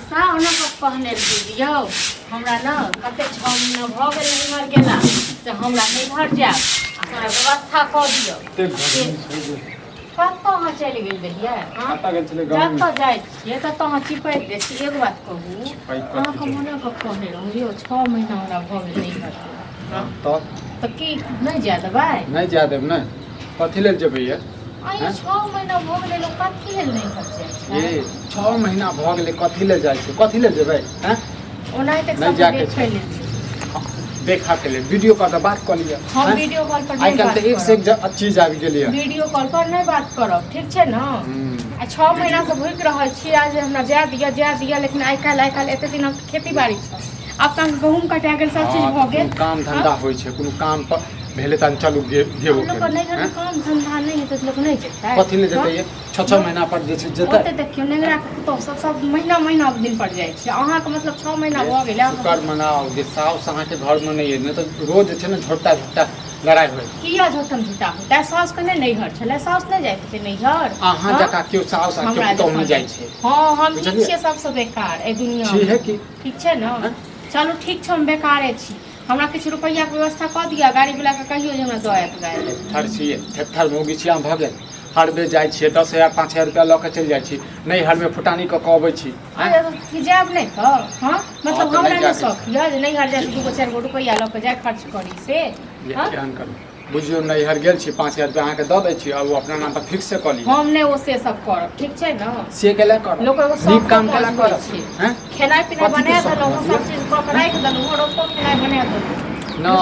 साव न कहने दियौ हमरा न कते 6 महीना भ गेल नैहर गेला से हमरा नैहर जाब हमरा व्यवस्था क दियौ कतऽ चलि गेल रहियै जतऽ जाइ छियै ततऽ अहाँ चिपैक दै छी। एक बात कहू अहाँके मोने कहने रहू यौ 6 महीना हमरा भऽ गेल नैहर तऽ की नहि जाय देबै? नहीं जाय देब ने कथी लेल जेबै ये? 6 महीना भऽ गेलै लोक कथी लेल नैहर जाइ छै? ये 6 महीना भऽ गेलै कथी लेल जाइ छै? कथी लेल जेबै? हैं ओनाहिते नहीं सब जाके देख ले देखा के लिए वीडियो कॉल पर बात कर लिया। हम वीडियो कॉल पर आई नहीं काल बात तो एक से एक चीज आबि गेलै है। वीडियो कॉल पर नहीं बात करब ठीक छै न। आ 6 महीना से भूख रहल छी आज हमरा जाय दिया लेकिन आई काल एते दिन खेती बाड़ी छै आब तऽ गहूम कटा गेल सब चीज भऽ गेल काम धंधा होइ छै कोनो काम पर भेले तन चलू गेबो लोक नहीं घर में काम धंधा नहीं हेतै लोक नहीं जेतै कथी ले जेतै ये 6 महीना पर जे छै जेतै ओते देखियो नेगरा तो सब महीना दिन पर जाइ छै अहाँ के मतलब 6 महीना भऽ गेल शुक्र मनाओ जे साउस अहाँ के घर में नहीं है न तो रोज छै न झोटा लड़ाई होय किया झोटम झूठा होता साउस के नहीं नैहर छले साउस नहीं जाय थे नैहर अहाँ जका केओ साउस आ केओ तो नहीं जाइ छै। हां हम ठीक छियै सबसे बेकार ए दुनिया छी है कि ठीक छै न चलू ठीक छै हम बेकारे छी हमरा किछ रुपैया के व्यवस्था क दिया गाड़ी वाला के कहियो जे हमरा दए गाड़ी थर छियै थर मोगी छियै भ गेल हर बे जाइ छियै 10,000 5,000 रुपया लऽ के चलि जाइ छी नैहर में फुटानी क के अबै छी कि जाब नहीं तो हां मतलब हमरा नहीं शौक ये जे नैहर जाय 2-4 गो रुपैया लऽ के जाय खर्च करी से ध्यान करू बुझियो नैहर गेल छी 5,000 रुपया अहाँ के दऽ दै छी और अपना नाम पर फिक्स से क ली हम नहीं ओ से सब करब ठीक छै न से केला कर लोक एगो नीक काम केला कर हैं खेनाइ पिनाइ बना देलौ सब चीज क के राख देलौ रोटो खेनाइ बना देलौ ना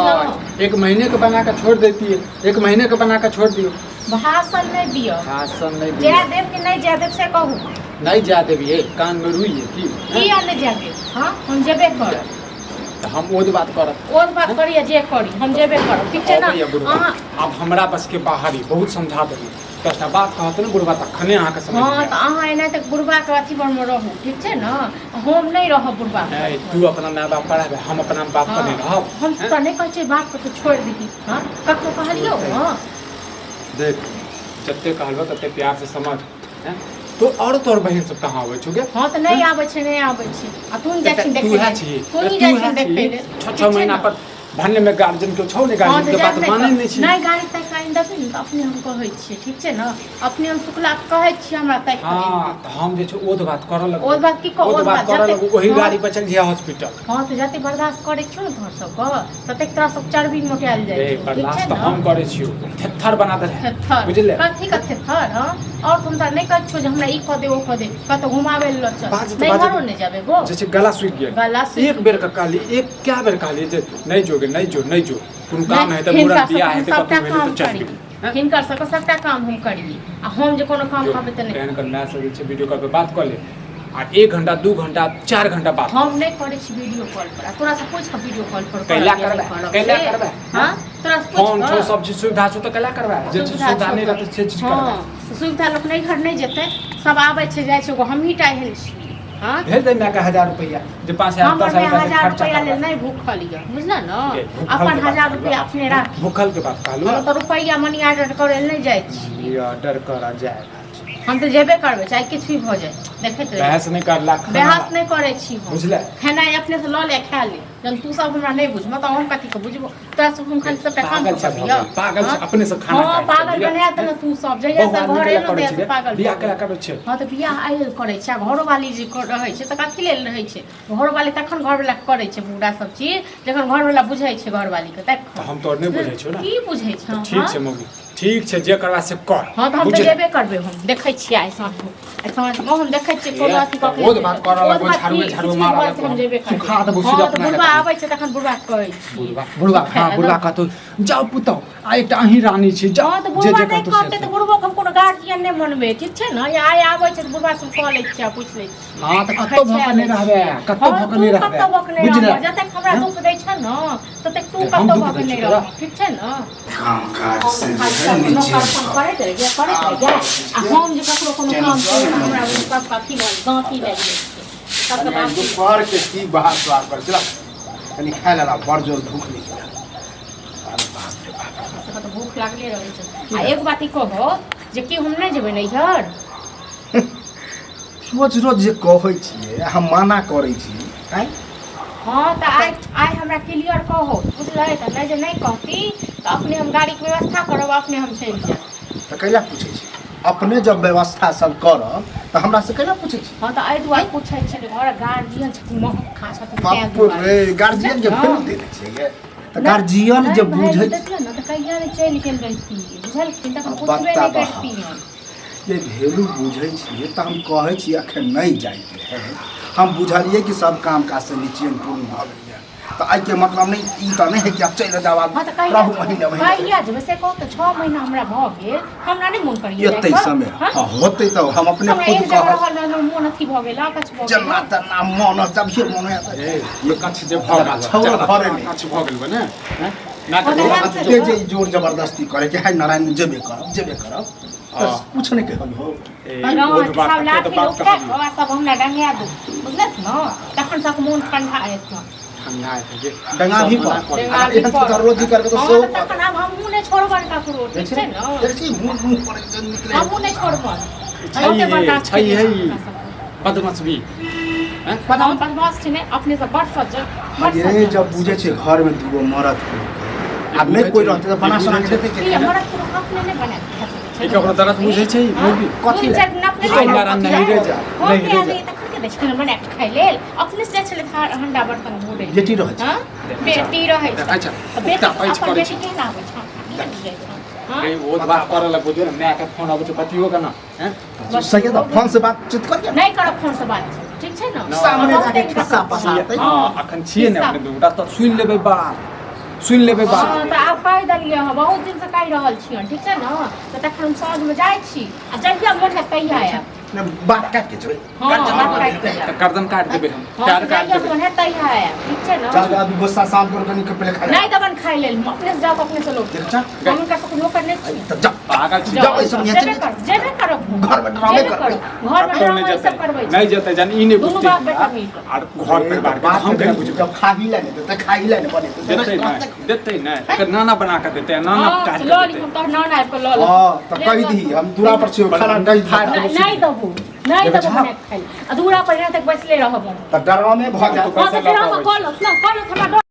1 महीने के बना के छोड़ देती है 1 महीने के बना के छोड़ दियो भाषण नहीं दियो भाषण नहीं दियो जा देव कि नहीं जा देव से कहू नहीं जा देबिए कान में रुई है की किया नहीं जा देव हां हम जेबे कर तो हम ओद बात करब ओद बात करिए जे करी हम जेबे करब ठीक छै न अहाँ अब हमरा बस के बाहर ही बहुत समझा देबू 10टा बात कहत न बुढ़वा तखने अहाँ के समझ हां तो अहाँ एना तक बुढ़वा के अथी पर में रहू ठीक छै न हम नहीं रहब बुढ़वा तू अपना माय बाप पर हम अपना बाप पर नहीं रहब हम तो नहीं कहै छै बाप के तो छोड़ दी हां कखनो कहलियो हां देख जत्ते कहलबो तत्ते प्यार से समझ हैं तो और तोर बहन सब कहां आबै छुगे हां तो नहीं आबै छै आ तू जाइ छी देखे तू नहीं जाइ छी देखे 6 महीना पर भन्ने में गार्जियन के छौ ने गार्जियन के बात मानै नहीं छी नहीं गाड़ी तक काइन देबे न अपने हम कहै छी ठीक छै न अपने हम शुक्ला कहै छी हमरा तक हां तो हम जे छै ओद बात करऽ लगब ओद बात की कह ओद बात करऽ लगब ओही गाड़ी पर चल जिया हॉस्पिटल हां तो जते बर्दाश्त करै छी न तोहर सब क तते तरह सब चर्बी मोटाल जाइ छै बर्दाश्त तो हम करै छी थेथर बना दे बुझले कथी का थेथर हां और तुम त नहीं कहै छो जे हमरा ई क दे ओ क दे कत घुमावे ल चल नहीं घरो नहीं जाबे गो जैसे गला सूख गया एक बेर का काली एक क्या बेर काली जे नहीं जो कोनो काम है त पूरा बियाह है त कभी भेले त चल हिनकर सबटा काम हम करिए आ हम जे कोनो काम करबे त नहीं प्लान कर मैं से जे वीडियो कॉल पे बात कर ले आ 1 घंटा 2 घंटा 4 घंटा बात हम नहीं करे छी वीडियो कॉल पर तोरा से पूछ के वीडियो कॉल पर कैला करबे हां तोरा से फोन छो सब चीज सुविधा छो त कैला करबे जे सुविधा नहीं रहत से चीज करबे हां सुविधा लोग नहीं घर नहीं जेते सब आबै छै जाय छै हम ही टा हेल छी हां भेज दे मैं का 1000 रुपया जे 5,000 10,000 का खर्चा रुपया ले नहीं भूखल लिया बुझला न अपन 1000 रुपया अपने राख भूखल के बात कहलु तो रुपया मनी ऑर्डर करे नहीं जाय छी ये ऑर्डर करा जाएगा हम तो जेबे करबे चाहे किछ भी हो जाए देखैत रह बहस नहीं करला बहस नहीं करे छी हम बुझले खाना अपने से ल ले खा ले जन तू सब हमरा नहीं बुझ मतलब हम कथि के बुझबो तोरा सब हम खाली सब काम करबियो पागल छ अपने से खाना हां पागल बना त तू सब जइया से घरे न दे पागल बियाह केला करे छै हां तो बियाह आइल करे छै घरो वाली जे रहै छै त कथि लेल रहै छै घरो वाली तखन घर वाला करे छै पूरा सब चीज जखन घर वाला बुझै छै घर वाली के तक हम तो नहीं बुझै छौ ना की बुझै छ ठीक छै मौगी ठीक छै जे करबा से कर हां तो हम तो जेबे करबे हम देखै छियै आइ साँझ हम देखै छियै कोनो अथि कके बहुत बात कर लगो झाड़ू मार हम जेबे करबे सुखा दबो सीधा अपना बुढ़वा आबै छै तखन बुढ़वा कहै बुढ़वा हां बुढ़वा का तो जाओ पुतो आ एकटा अही रानी छी जाओ हां तो बुढ़वा नहीं कहते तो बुढ़वा हम कोनो गार्जियन नहीं मनबे ठीक छै न या आइ आबै छै बुढ़वा सब कह लै छियै पूछ लै हां तो कत्तो भकने रहबे कत्तो भकने रहबे बुझले जते हमरा दुख दै छै न तते तू कत्तो भकने रह ठीक छै न काम काज से हम करे दे या आ हम जे ककरो कोनो काम करे हमरा सब काफी बात गांठी लग छै सब बात दोपहर के की बात बात कर चला कनी खाए ला बड़ जोर भूख नहीं तो भूख लागले रहै छै आ एक बात ई कहो जे कि हम नहीं जेबै नैहर रोज रोज जे कहै छियै हम मना करै छी आइ हाँ तो आइ हमरा क्लियर कहो बुझलै तो नहीं जे नहीं कहती तो अपने हम गाड़ी के व्यवस्था करब अपने हम चल जाएब तऽ कैला पूछै छी अपने जब व्यवस्था सब करब तऽ हमरा से कैला पूछै छी हाँ तो आई दुआरे पूछे छी घर गार्जियन छथिन महक खा छथिन बाप रे गार्जियन के भेल देने छियै तऽ गार्जियन जे बुझै देखले ना तो कहिया नहीं चल गेल रहती बुझलखिन त हम पूछबे नहीं करती ये भेलू बुझै छियै तऽ हम कहै छी अखन नहीं जाइके है हम बुझलिए कि सब काम काज से नीचे पूर्ण भऽ गेलिए तो आई के मतलब नहीं ई त नहीं है कि आप चल जाओ हां त कहू महीना कहिया जब से कहू तो 6 महीना हमरा भ गेल हमरा नहीं मन करिए एते समय हां होते तो हम अपने खुद कहब मन अथी भ गेल कछ भ गेल जना तना मन जब से मन ये कछ जे भ गेल छौरा घरे में कछ भ गेल बने ना के जे जोर जबरदस्ती करे कि हाय नारायण जेबे करब कुछ नहीं कहल हो सब लाठी लोग बाबा सब हमरा डंगा दो बुझलत न तखन सब मन ठंडा आयत न ठंडा है डंगा भी पर तो रोजी करके तो सो तखन अब हम मुंह नहीं छोड़बन ककरो ठीक छै न देखी मुंह पर निकले हम मुंह नहीं छोड़बन छै है बदमाश भी हैं बदमाश छै ने अपने से बड़ सज ये जब बुझे छै घर में दूगो मरद अब नहीं कोई रहते तो बना सुना के देते के मरद को अपने नहीं बना एक ओकरा दरद बुझै छै मुर्गी कथि खाइ नारायण नहीं रे जा नहीं रे जा देखिन बना के खाइ लेल अपने से चले हंडा बर्तन धोड़े बेटी रहै छै बेटी रहै छै अच्छा बेटी अपन बेटी के ना आबै छै ए ओ बात करे ला बुझियो ना मैं के फोन आबै छै पतियो के ना हैं सके तो फोन से बातचीत करिए नहीं करब फोन से बात ठीक छै न सामने जाके खिस्सा पसारते हां अखन छिए ने अपने दुटा त सुन लेबै बात सुन लेबै बात हां त आब कहि देलिए हम बहुत दिन से कहि रहल छी ठीक छै न त तखन साँझ में जाइ छी आ जहिया मोन है तहिया आयब बात काट के छोड़े गर्दन काट देबै हम प्यार काट देबै मोन है तहिया आयब ठीक छै न चल अभी गुस्सा शांत कर कनी के पहले खा नहीं दबन खाइ लेल अपने से जाओ अपने से लो अच्छा हम का सब लोग करने छी तो जा पागल छी जाओ ऐसा नहीं चले जेबे करब घर में ड्रामे कर घर में ड्रामा सब करबै नहीं जेतै जान ई नहीं दोनों बुझतै बाप बेटा मिल और घर परिवार के हम केना बुझबै जब खा ही लेने तो खा ही लेने बने देतै ना एकर नाना बना के देतै नाना काट लो के ली देतै हम तो नाना आब के लो लो हां तो कह दी हम दूरा पर से खाना नहीं दबू नहीं दबू खाइ अधूरा पर तक बैसले रहब तो डरामे भ जाए हां तो फिर हम कॉल ना कॉल हमरा